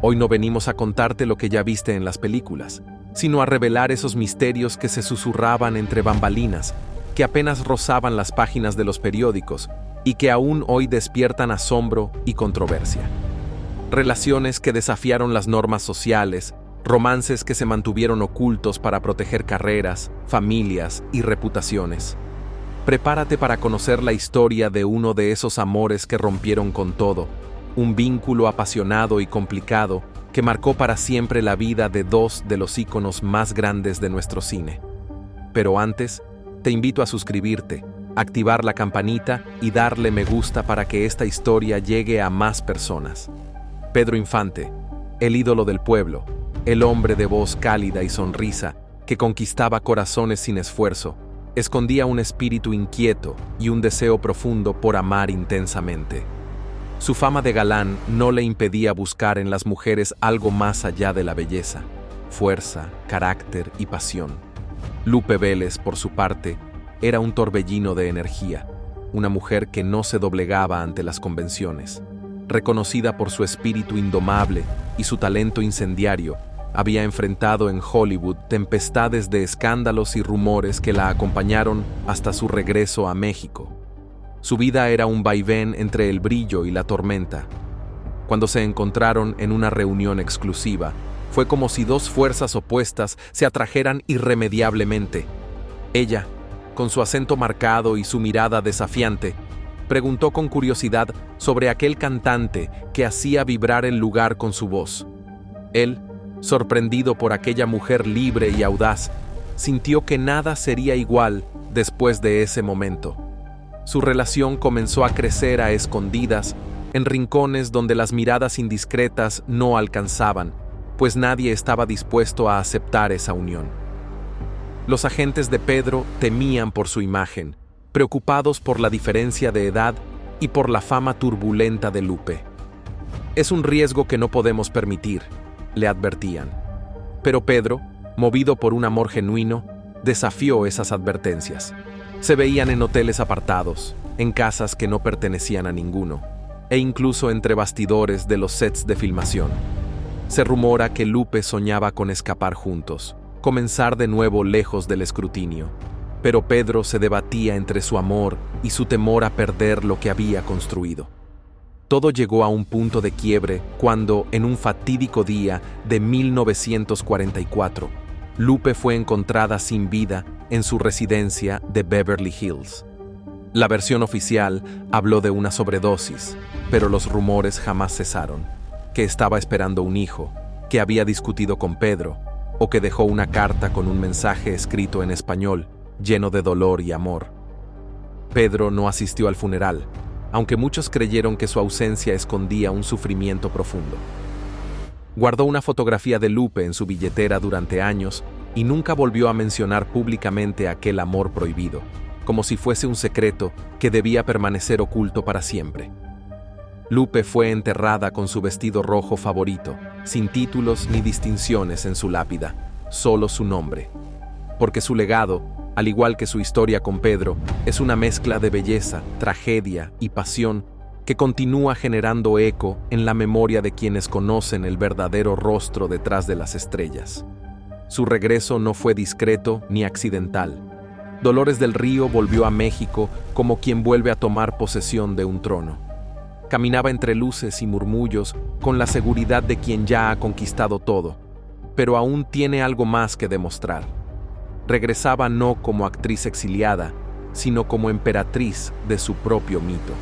Hoy no venimos a contarte lo que ya viste en las películas, sino a revelar esos misterios que se susurraban entre bambalinas, que apenas rozaban las páginas de los periódicos y que aún hoy despiertan asombro y controversia. Relaciones que desafiaron las normas sociales, romances que se mantuvieron ocultos para proteger carreras, familias y reputaciones. Prepárate para conocer la historia de uno de esos amores que rompieron con todo, un vínculo apasionado y complicado que marcó para siempre la vida de dos de los íconos más grandes de nuestro cine. Pero antes, te invito a suscribirte, activar la campanita y darle me gusta para que esta historia llegue a más personas. Pedro Infante, el ídolo del pueblo, el hombre de voz cálida y sonrisa que conquistaba corazones sin esfuerzo, escondía un espíritu inquieto y un deseo profundo por amar intensamente. Su fama de galán no le impedía buscar en las mujeres algo más allá de la belleza, fuerza, carácter y pasión. Lupe Vélez, por su parte, era un torbellino de energía, una mujer que no se doblegaba ante las convenciones. Reconocida por su espíritu indomable y su talento incendiario, había enfrentado en Hollywood tempestades de escándalos y rumores que la acompañaron hasta su regreso a México. Su vida era un vaivén entre el brillo y la tormenta. Cuando se encontraron en una reunión exclusiva, fue como si dos fuerzas opuestas se atrajeran irremediablemente. Ella, con su acento marcado y su mirada desafiante, preguntó con curiosidad sobre aquel cantante que hacía vibrar el lugar con su voz. Él, sorprendido por aquella mujer libre y audaz, sintió que nada sería igual después de ese momento. Su relación comenzó a crecer a escondidas, en rincones donde las miradas indiscretas no alcanzaban, pues nadie estaba dispuesto a aceptar esa unión. Los agentes de Pedro temían por su imagen, preocupados por la diferencia de edad y por la fama turbulenta de Lupe. Es un riesgo que no podemos permitir, le advertían. Pero Pedro, movido por un amor genuino, desafió esas advertencias. Se veían en hoteles apartados, en casas que no pertenecían a ninguno, e incluso entre bastidores de los sets de filmación. Se rumora que Lupe soñaba con escapar juntos, comenzar de nuevo lejos del escrutinio. Pero Pedro se debatía entre su amor y su temor a perder lo que había construido. Todo llegó a un punto de quiebre cuando, en un fatídico día de 1944, Lupe fue encontrada sin vida en su residencia de Beverly Hills. La versión oficial habló de una sobredosis, pero los rumores jamás cesaron, que estaba esperando un hijo, que había discutido con Pedro, o que dejó una carta con un mensaje escrito en español, lleno de dolor y amor. Pedro no asistió al funeral, aunque muchos creyeron que su ausencia escondía un sufrimiento profundo. Guardó una fotografía de Lupe en su billetera durante años y nunca volvió a mencionar públicamente aquel amor prohibido, como si fuese un secreto que debía permanecer oculto para siempre. Lupe fue enterrada con su vestido rojo favorito, sin títulos ni distinciones en su lápida, solo su nombre. Porque su legado, al igual que su historia con Pedro, es una mezcla de belleza, tragedia y pasión que continúa generando eco en la memoria de quienes conocen el verdadero rostro detrás de las estrellas. Su regreso no fue discreto ni accidental. Dolores del Río volvió a México como quien vuelve a tomar posesión de un trono. Caminaba entre luces y murmullos con la seguridad de quien ya ha conquistado todo, pero aún tiene algo más que demostrar. Regresaba no como actriz exiliada, sino como emperatriz de su propio mito.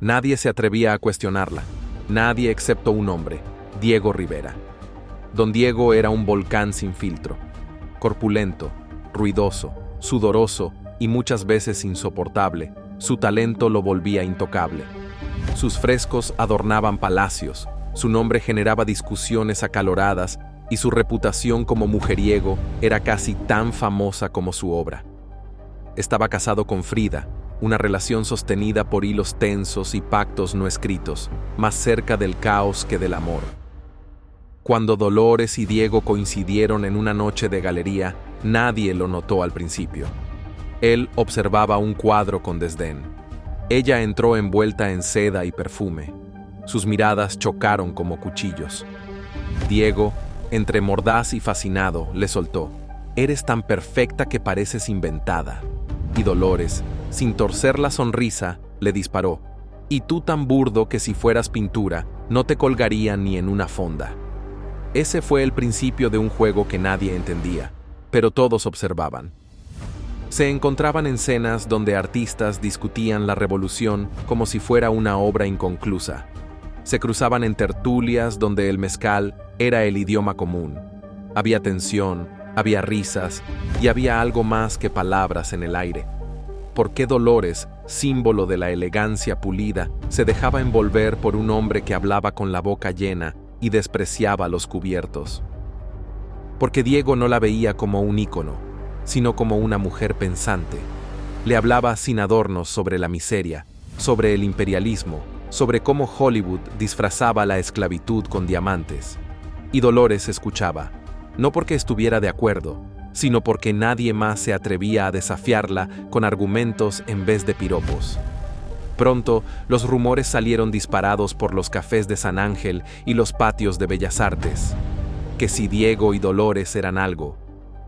Nadie se atrevía a cuestionarla, nadie excepto un hombre, Diego Rivera. Don Diego era un volcán sin filtro, corpulento, ruidoso, sudoroso y muchas veces insoportable. Su talento lo volvía intocable. Sus frescos adornaban palacios, su nombre generaba discusiones acaloradas y su reputación como mujeriego era casi tan famosa como su obra. Estaba casado con Frida, una relación sostenida por hilos tensos y pactos no escritos, más cerca del caos que del amor. Cuando Dolores y Diego coincidieron en una noche de galería, nadie lo notó al principio. Él observaba un cuadro con desdén. Ella entró envuelta en seda y perfume. Sus miradas chocaron como cuchillos. Diego, entre mordaz y fascinado, le soltó: «Eres tan perfecta que pareces inventada». Y Dolores, sin torcer la sonrisa, le disparó: «Y tú tan burdo que si fueras pintura, no te colgaría ni en una fonda». Ese fue el principio de un juego que nadie entendía, pero todos observaban. Se encontraban en cenas donde artistas discutían la revolución como si fuera una obra inconclusa. Se cruzaban en tertulias donde el mezcal era el idioma común. Había tensión, había risas y había algo más que palabras en el aire. ¿Por qué Dolores, símbolo de la elegancia pulida, se dejaba envolver por un hombre que hablaba con la boca llena y despreciaba los cubiertos? Porque Diego no la veía como un ícono, sino como una mujer pensante. Le hablaba sin adornos sobre la miseria, sobre el imperialismo, sobre cómo Hollywood disfrazaba la esclavitud con diamantes. Y Dolores escuchaba, no porque estuviera de acuerdo, sino porque nadie más se atrevía a desafiarla con argumentos en vez de piropos. Pronto, los rumores salieron disparados por los cafés de San Ángel y los patios de Bellas Artes. Que si Diego y Dolores eran algo,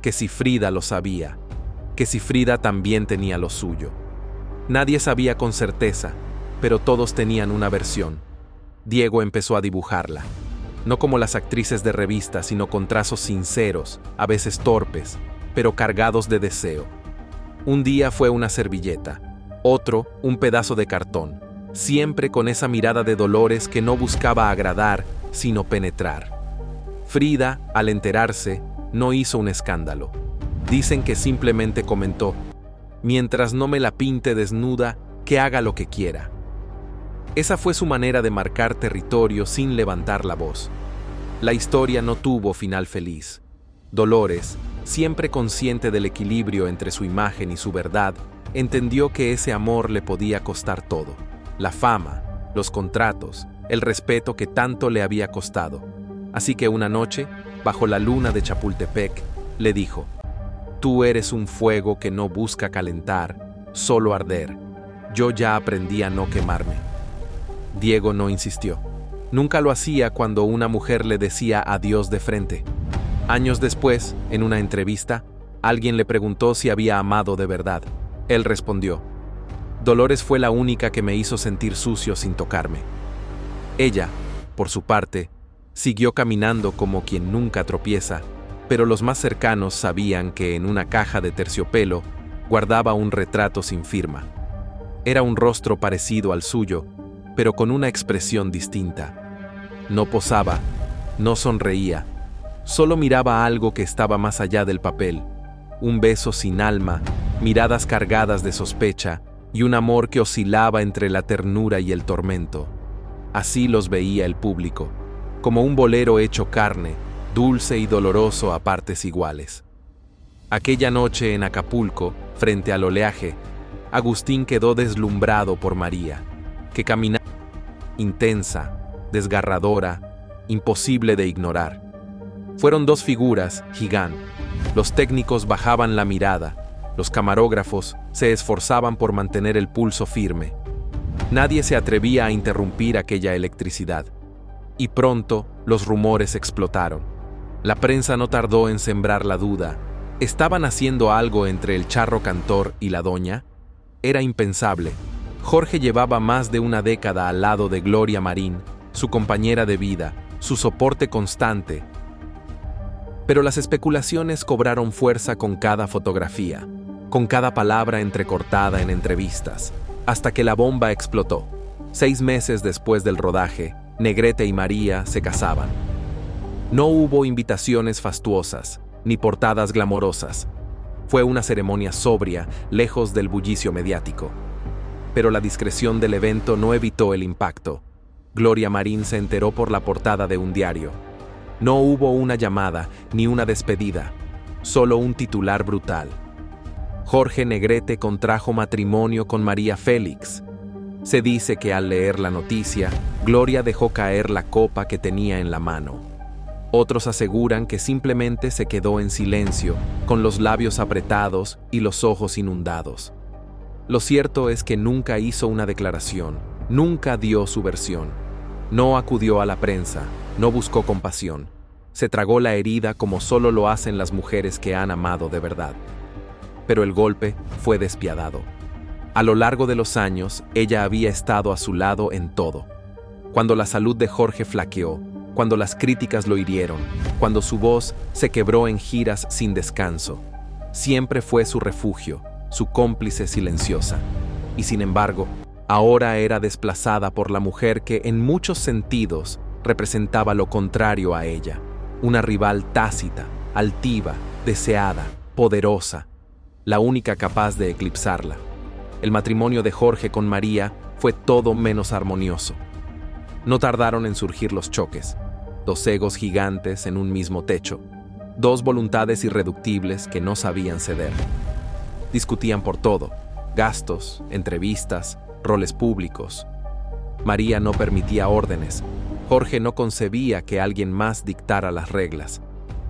que si Frida lo sabía, que si Frida también tenía lo suyo. Nadie sabía con certeza, pero todos tenían una versión. Diego empezó a dibujarla, no como las actrices de revista, sino con trazos sinceros, a veces torpes, pero cargados de deseo. Un día fue una servilleta, otro un pedazo de cartón, siempre con esa mirada de Dolores que no buscaba agradar, sino penetrar. Frida, al enterarse, no hizo un escándalo. Dicen que simplemente comentó: «Mientras no me la pinte desnuda, que haga lo que quiera». Esa fue su manera de marcar territorio sin levantar la voz. La historia no tuvo final feliz. Dolores, siempre consciente del equilibrio entre su imagen y su verdad, entendió que ese amor le podía costar todo: la fama, los contratos, el respeto que tanto le había costado. Así que una noche, bajo la luna de Chapultepec, le dijo: «Tú eres un fuego que no busca calentar, solo arder. Yo ya aprendí a no quemarme». Diego no insistió. Nunca lo hacía cuando una mujer le decía adiós de frente. Años después, en una entrevista, alguien le preguntó si había amado de verdad. Él respondió: «Dolores fue la única que me hizo sentir sucio sin tocarme». Ella, por su parte, siguió caminando como quien nunca tropieza, pero los más cercanos sabían que en una caja de terciopelo guardaba un retrato sin firma. Era un rostro parecido al suyo, pero con una expresión distinta. No posaba, no sonreía, solo miraba algo que estaba más allá del papel: un beso sin alma, miradas cargadas de sospecha y un amor que oscilaba entre la ternura y el tormento. Así los veía el público, como un bolero hecho carne, dulce y doloroso a partes iguales. Aquella noche en Acapulco, frente al oleaje, Agustín quedó deslumbrado por María, que caminaba intensa, desgarradora, imposible de ignorar. Fueron dos figuras, gigán. Los técnicos bajaban la mirada, los camarógrafos se esforzaban por mantener el pulso firme. Nadie se atrevía a interrumpir aquella electricidad. Y pronto los rumores explotaron. La prensa no tardó en sembrar la duda. ¿Estaban haciendo algo entre el charro cantor y la doña? Era impensable. Jorge llevaba más de una década al lado de Gloria Marín, su compañera de vida, su soporte constante. Pero las especulaciones cobraron fuerza con cada fotografía, con cada palabra entrecortada en entrevistas, hasta que la bomba explotó. 6 meses después del rodaje, Negrete y María se casaban. No hubo invitaciones fastuosas, ni portadas glamorosas. Fue una ceremonia sobria, lejos del bullicio mediático. Pero la discreción del evento no evitó el impacto. Gloria Marín se enteró por la portada de un diario. No hubo una llamada, ni una despedida, solo un titular brutal: Jorge Negrete contrajo matrimonio con María Félix. Se dice que al leer la noticia, Gloria dejó caer la copa que tenía en la mano. Otros aseguran que simplemente se quedó en silencio, con los labios apretados y los ojos inundados. Lo cierto es que nunca hizo una declaración, nunca dio su versión. No acudió a la prensa, no buscó compasión. Se tragó la herida como solo lo hacen las mujeres que han amado de verdad. Pero el golpe fue despiadado. A lo largo de los años, ella había estado a su lado en todo. Cuando la salud de Jorge flaqueó, cuando las críticas lo hirieron, cuando su voz se quebró en giras sin descanso, siempre fue su refugio, su cómplice silenciosa. Y sin embargo, ahora era desplazada por la mujer que en muchos sentidos representaba lo contrario a ella, una rival tácita, altiva, deseada, poderosa, la única capaz de eclipsarla. El matrimonio de Jorge con María fue todo menos armonioso. No tardaron en surgir los choques, dos egos gigantes en un mismo techo, dos voluntades irreductibles que no sabían ceder. Discutían por todo: gastos, entrevistas, roles públicos. María no permitía órdenes. Jorge no concebía que alguien más dictara las reglas.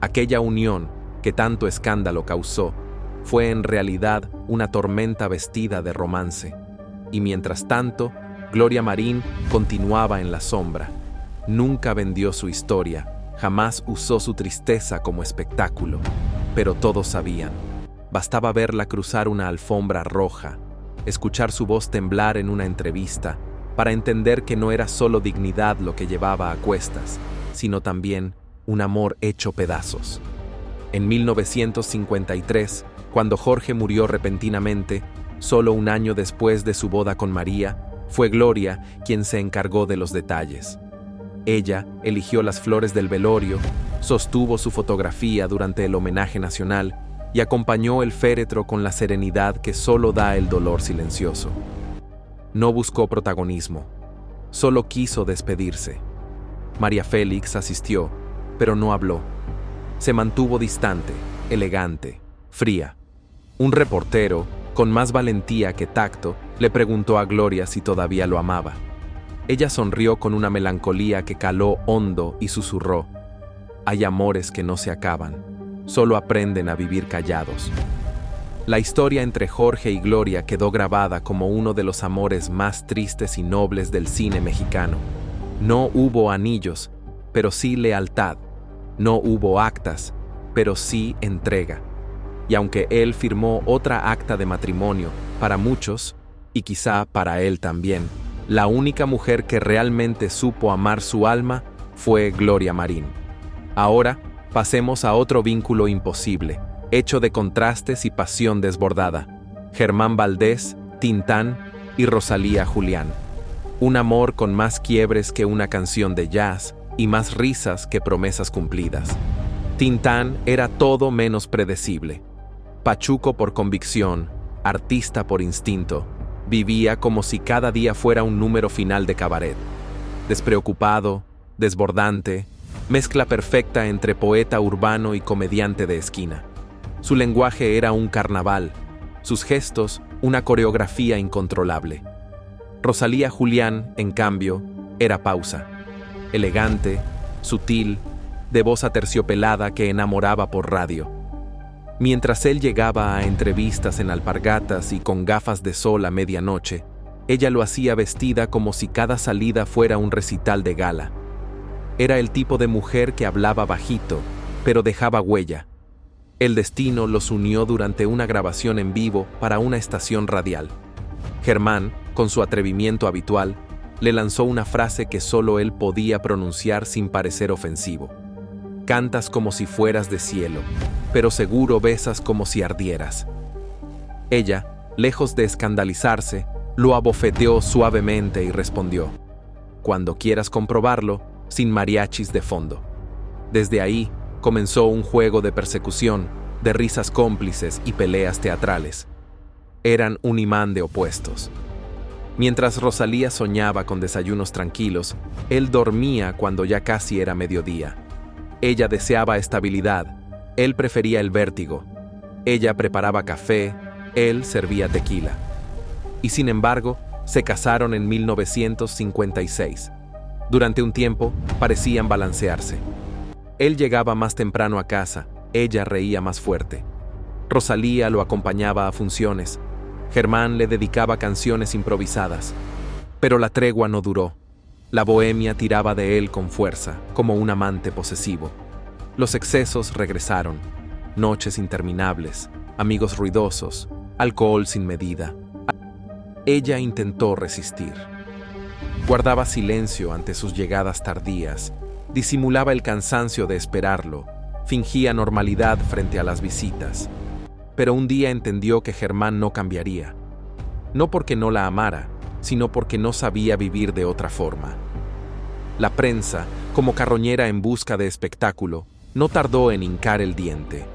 Aquella unión, que tanto escándalo causó, fue en realidad una tormenta vestida de romance. Y mientras tanto, Gloria Marín continuaba en la sombra. Nunca vendió su historia, jamás usó su tristeza como espectáculo. Pero todos sabían. Bastaba verla cruzar una alfombra roja, escuchar su voz temblar en una entrevista, para entender que no era solo dignidad lo que llevaba a cuestas, sino también un amor hecho pedazos. En 1953, cuando Jorge murió repentinamente, solo un año después de su boda con María, fue Gloria quien se encargó de los detalles. Ella eligió las flores del velorio, sostuvo su fotografía durante el homenaje nacional y acompañó el féretro con la serenidad que solo da el dolor silencioso. No buscó protagonismo, solo quiso despedirse. María Félix asistió, pero no habló. Se mantuvo distante, elegante, fría. Un reportero, con más valentía que tacto, le preguntó a Gloria si todavía lo amaba. Ella sonrió con una melancolía que caló hondo y susurró: «Hay amores que no se acaban, solo aprenden a vivir callados». La historia entre Jorge y Gloria quedó grabada como uno de los amores más tristes y nobles del cine mexicano. No hubo anillos, pero sí lealtad. No hubo actas, pero sí entrega. Y aunque él firmó otra acta de matrimonio, para muchos, y quizá para él también, la única mujer que realmente supo amar su alma fue Gloria Marín. Ahora, pasemos a otro vínculo imposible, hecho de contrastes y pasión desbordada: Germán Valdés, Tintán y Rosalía Julián. Un amor con más quiebres que una canción de jazz y más risas que promesas cumplidas. Tintán era todo menos predecible. Pachuco por convicción, artista por instinto, vivía como si cada día fuera un número final de cabaret. Despreocupado, desbordante, mezcla perfecta entre poeta urbano y comediante de esquina. Su lenguaje era un carnaval, sus gestos una coreografía incontrolable. Rosalía Julián, en cambio, era pausa, elegante, sutil, de voz aterciopelada que enamoraba por radio. Mientras él llegaba a entrevistas en alpargatas y con gafas de sol a medianoche, ella lo hacía vestida como si cada salida fuera un recital de gala. Era el tipo de mujer que hablaba bajito, pero dejaba huella. El destino los unió durante una grabación en vivo para una estación radial. Germán, con su atrevimiento habitual, le lanzó una frase que solo él podía pronunciar sin parecer ofensivo: «Cantas como si fueras de cielo, pero seguro besas como si ardieras». Ella, lejos de escandalizarse, lo abofeteó suavemente y respondió: «Cuando quieras comprobarlo, sin mariachis de fondo». Desde ahí comenzó un juego de persecución, de risas cómplices y peleas teatrales. Eran un imán de opuestos. Mientras Rosalía soñaba con desayunos tranquilos, él dormía cuando ya casi era mediodía. Ella deseaba estabilidad, él prefería el vértigo. Ella preparaba café, él servía tequila. Y sin embargo, se casaron en 1956. Durante un tiempo, parecían balancearse. Él llegaba más temprano a casa, ella reía más fuerte. Rosalía lo acompañaba a funciones. Germán le dedicaba canciones improvisadas. Pero la tregua no duró. La bohemia tiraba de él con fuerza, como un amante posesivo. Los excesos regresaron, noches interminables, amigos ruidosos, alcohol sin medida. Ella intentó resistir. Guardaba silencio ante sus llegadas tardías, disimulaba el cansancio de esperarlo, fingía normalidad frente a las visitas. Pero un día entendió que Germán no cambiaría. No porque no la amara, sino porque no sabía vivir de otra forma. La prensa, como carroñera en busca de espectáculo, no tardó en hincar el diente.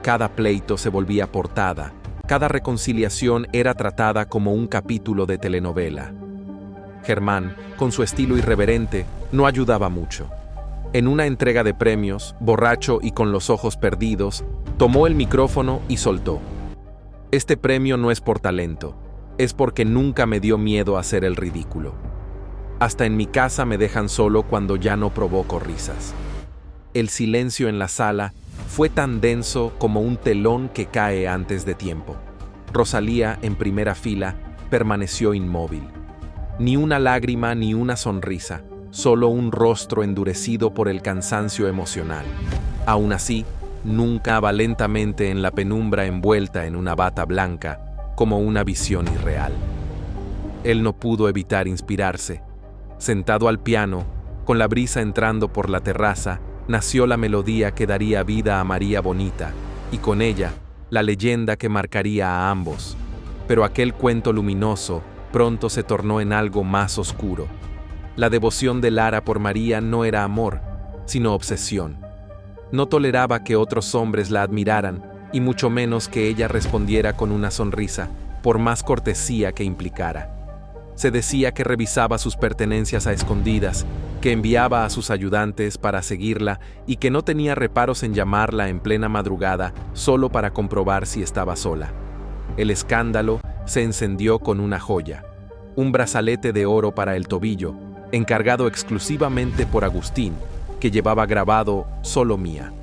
Cada pleito se volvía portada, cada reconciliación era tratada como un capítulo de telenovela. Germán, con su estilo irreverente, no ayudaba mucho. En una entrega de premios, borracho y con los ojos perdidos, tomó el micrófono y soltó: "Este premio no es por talento, es porque nunca me dio miedo a hacer el ridículo. Hasta en mi casa me dejan solo cuando ya no provoco risas". El silencio en la sala fue tan denso como un telón que cae antes de tiempo. Rosalía, en primera fila, permaneció inmóvil. Ni una lágrima ni una sonrisa, solo un rostro endurecido por el cansancio emocional. Aún así, nunca va lentamente en la penumbra envuelta en una bata blanca, como una visión irreal. Él no pudo evitar inspirarse. Sentado al piano, con la brisa entrando por la terraza, nació la melodía que daría vida a María Bonita, y con ella, la leyenda que marcaría a ambos. Pero aquel cuento luminoso pronto se tornó en algo más oscuro. La devoción de Lara por María no era amor, sino obsesión. No toleraba que otros hombres la admiraran, y mucho menos que ella respondiera con una sonrisa, por más cortesía que implicara. Se decía que revisaba sus pertenencias a escondidas, que enviaba a sus ayudantes para seguirla y que no tenía reparos en llamarla en plena madrugada solo para comprobar si estaba sola. El escándalo se encendió con una joya, un brazalete de oro para el tobillo, encargado exclusivamente por Agustín, que llevaba grabado "Solo mía".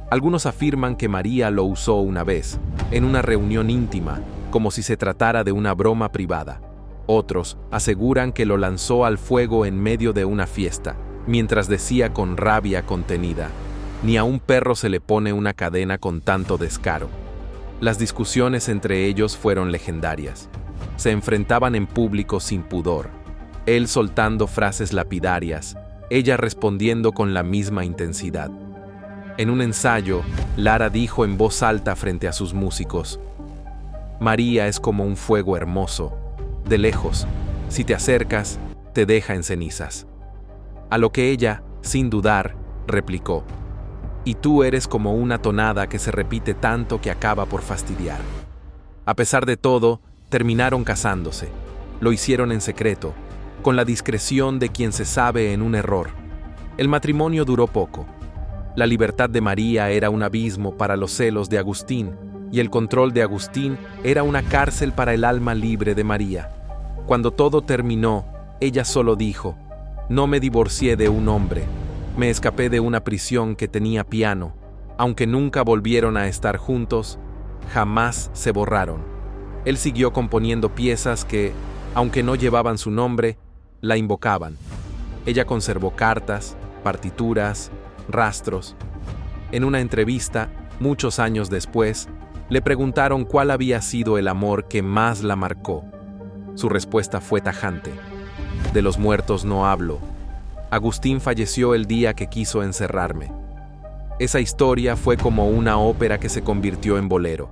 Algunos afirman que María lo usó una vez, en una reunión íntima, como si se tratara de una broma privada. Otros aseguran que lo lanzó al fuego en medio de una fiesta, mientras decía con rabia contenida: "Ni a un perro se le pone una cadena con tanto descaro". Las discusiones entre ellos fueron legendarias. Se enfrentaban en público sin pudor, él soltando frases lapidarias, ella respondiendo con la misma intensidad. En un ensayo, Lara dijo en voz alta frente a sus músicos: "María es como un fuego hermoso. De lejos, si te acercas, te deja en cenizas". A lo que ella, sin dudar, replicó: "Y tú eres como una tonada que se repite tanto que acaba por fastidiar". A pesar de todo, terminaron casándose. Lo hicieron en secreto, con la discreción de quien se sabe en un error. El matrimonio duró poco. La libertad de María era un abismo para los celos de Agustín, y el control de Agustín era una cárcel para el alma libre de María. Cuando todo terminó, ella solo dijo: "No me divorcié de un hombre, me escapé de una prisión que tenía piano". Aunque nunca volvieron a estar juntos, jamás se borraron. Él siguió componiendo piezas que, aunque no llevaban su nombre, la invocaban. Ella conservó cartas, partituras, rastros. En una entrevista, muchos años después, le preguntaron cuál había sido el amor que más la marcó. Su respuesta fue tajante: "De los muertos no hablo. Agustín falleció el día que quiso encerrarme". Esa historia fue como una ópera que se convirtió en bolero.